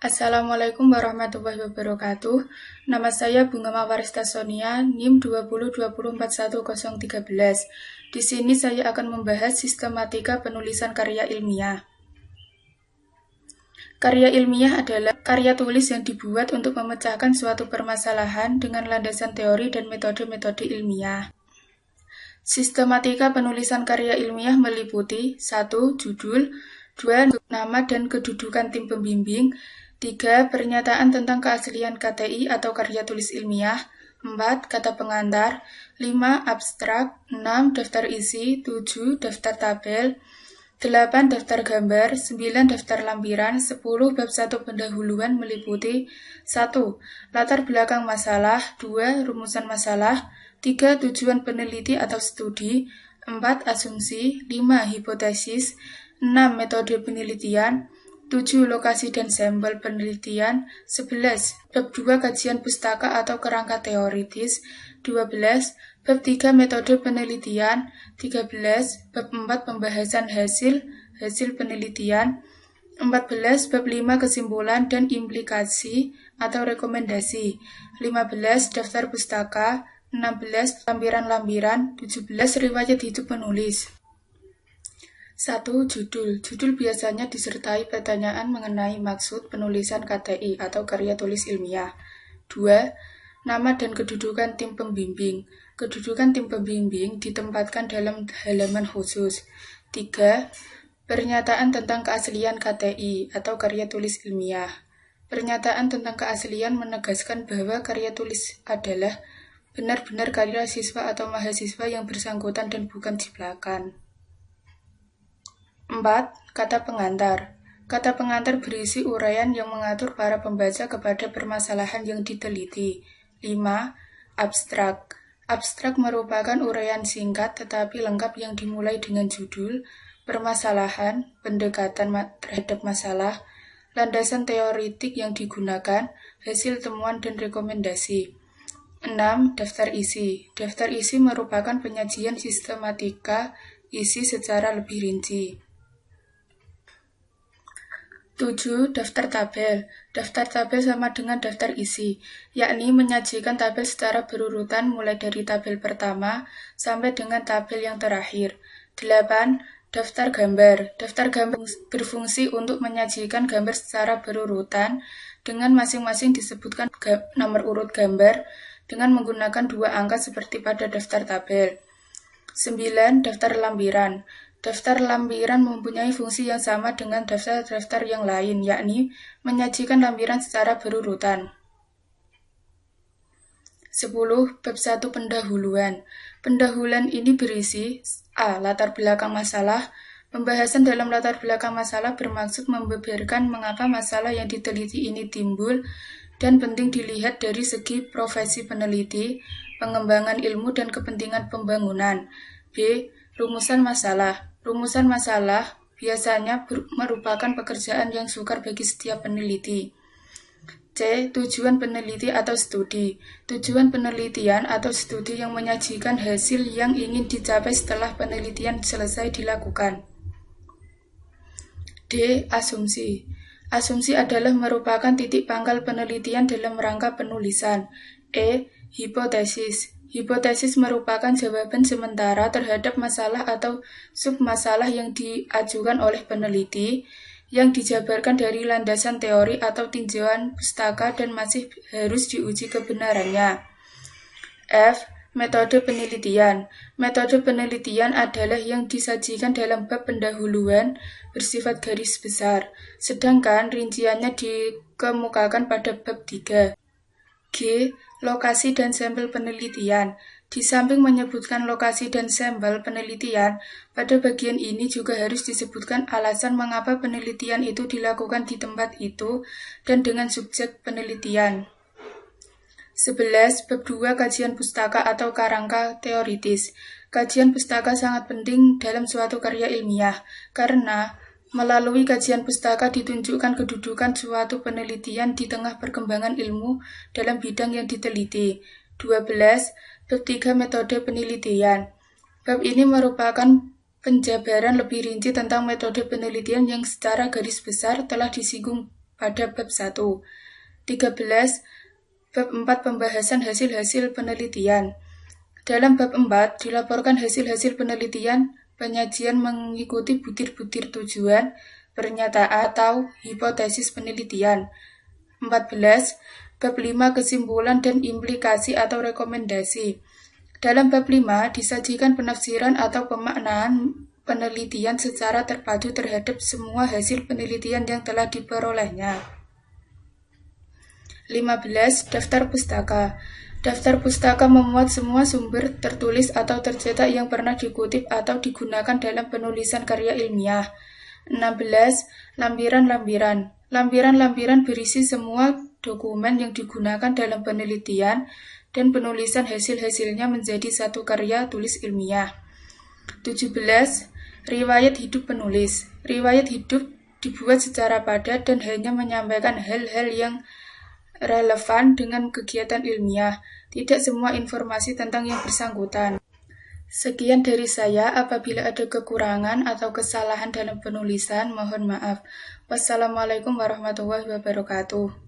Assalamualaikum warahmatullahi wabarakatuh. Nama saya Bunga Mawarista Sonia, NIM 2020241013. Di sini saya akan membahas sistematika penulisan karya ilmiah. Karya ilmiah adalah karya tulis yang dibuat untuk memecahkan suatu permasalahan dengan landasan teori dan metode-metode ilmiah. Sistematika penulisan karya ilmiah meliputi 1. Judul, 2. Nama dan kedudukan tim pembimbing, 3. Pernyataan tentang keaslian KTI atau karya tulis ilmiah, 4. Kata pengantar, 5. Abstrak, 6. Daftar isi, 7. Daftar tabel, 8. Daftar gambar, 9. Daftar lampiran, 10. Bab 1 pendahuluan meliputi 1. Latar belakang masalah, 2. Rumusan masalah, 3. Tujuan peneliti atau studi, 4. Asumsi, 5. Hipotesis, 6. Metode penelitian, 7. Lokasi dan sampel penelitian, 11. Bab 2 kajian pustaka atau kerangka teoritis, 12. Bab 3 metode penelitian, 13. Bab 4 pembahasan hasil penelitian, 14. Bab 5 kesimpulan dan implikasi atau rekomendasi, 15. Daftar pustaka, 16. Lampiran-lampiran, 17. Riwayat hidup penulis. 1. Judul biasanya disertai pertanyaan mengenai maksud penulisan KTI atau karya tulis ilmiah. 2. Nama dan kedudukan tim pembimbing. Kedudukan tim pembimbing ditempatkan dalam halaman khusus. 3. Pernyataan tentang keaslian KTI atau karya tulis ilmiah. Pernyataan tentang keaslian menegaskan bahwa karya tulis adalah benar-benar karya siswa atau mahasiswa yang bersangkutan dan bukan jiplakan. 4. Kata pengantar. Kata pengantar berisi uraian yang mengatur para pembaca kepada permasalahan yang diteliti. 5. Abstrak. Abstrak merupakan uraian singkat tetapi lengkap yang dimulai dengan judul, permasalahan, pendekatan terhadap masalah, landasan teoritik yang digunakan, hasil temuan dan rekomendasi. 6. Daftar isi. Daftar isi merupakan penyajian sistematika isi secara lebih rinci. 7. Daftar tabel. Daftar tabel sama dengan daftar isi, yakni menyajikan tabel secara berurutan mulai dari tabel pertama sampai dengan tabel yang terakhir. 8. Daftar gambar. Daftar gambar berfungsi untuk menyajikan gambar secara berurutan dengan masing-masing disebutkan nomor urut gambar dengan menggunakan 2 angka seperti pada daftar tabel. 9. Daftar lampiran. Daftar lampiran mempunyai fungsi yang sama dengan daftar-daftar yang lain, yakni menyajikan lampiran secara berurutan. 10. Bab 1 pendahuluan. Pendahuluan ini berisi A. Latar belakang masalah. Pembahasan dalam latar belakang masalah bermaksud membeberkan mengapa masalah yang diteliti ini timbul dan penting dilihat dari segi profesi peneliti, pengembangan ilmu dan kepentingan pembangunan. B. Rumusan masalah. Rumusan masalah biasanya merupakan pekerjaan yang sukar bagi setiap peneliti. C. Tujuan peneliti atau studi. Tujuan penelitian atau studi yang menyajikan hasil yang ingin dicapai setelah penelitian selesai dilakukan. D. Asumsi. Asumsi adalah merupakan titik pangkal penelitian dalam rangka penulisan. E. Hipotesis. Hipotesis merupakan jawaban sementara terhadap masalah atau submasalah yang diajukan oleh peneliti, yang dijabarkan dari landasan teori atau tinjauan pustaka dan masih harus diuji kebenarannya. F. Metode penelitian. Metode penelitian adalah yang disajikan dalam bab pendahuluan bersifat garis besar, sedangkan rinciannya dikemukakan pada bab 3. G. Lokasi dan sampel penelitian. Di samping menyebutkan lokasi dan sampel penelitian, pada bagian ini juga harus disebutkan alasan mengapa penelitian itu dilakukan di tempat itu dan dengan subjek penelitian. 11. Bab 2 kajian pustaka atau kerangka teoritis. Kajian pustaka sangat penting dalam suatu karya ilmiah, karena melalui kajian pustaka ditunjukkan kedudukan suatu penelitian di tengah perkembangan ilmu dalam bidang yang diteliti. 12. Bab 3 metode penelitian. Bab ini merupakan penjabaran lebih rinci tentang metode penelitian yang secara garis besar telah disinggung pada bab 1. 13. Bab 4 pembahasan hasil-hasil penelitian. Dalam bab 4 dilaporkan hasil-hasil penelitian, penyajian mengikuti butir-butir tujuan, pernyataan atau hipotesis penelitian. 14. Bab 5 kesimpulan dan implikasi atau rekomendasi. Dalam bab 5 disajikan penafsiran atau pemaknaan penelitian secara terpadu terhadap semua hasil penelitian yang telah diperolehnya. 15. Daftar pustaka. Daftar pustaka memuat semua sumber tertulis atau tercetak yang pernah dikutip atau digunakan dalam penulisan karya ilmiah. 16. Lampiran-lampiran. Lampiran-lampiran berisi semua dokumen yang digunakan dalam penelitian dan penulisan hasil-hasilnya menjadi satu karya tulis ilmiah. 17. Riwayat hidup penulis. Riwayat hidup dibuat secara padat dan hanya menyampaikan hal-hal yang relevan dengan kegiatan ilmiah, tidak semua informasi tentang yang bersangkutan. Sekian dari saya, apabila ada kekurangan atau kesalahan dalam penulisan, mohon maaf. Wassalamualaikum warahmatullahi wabarakatuh.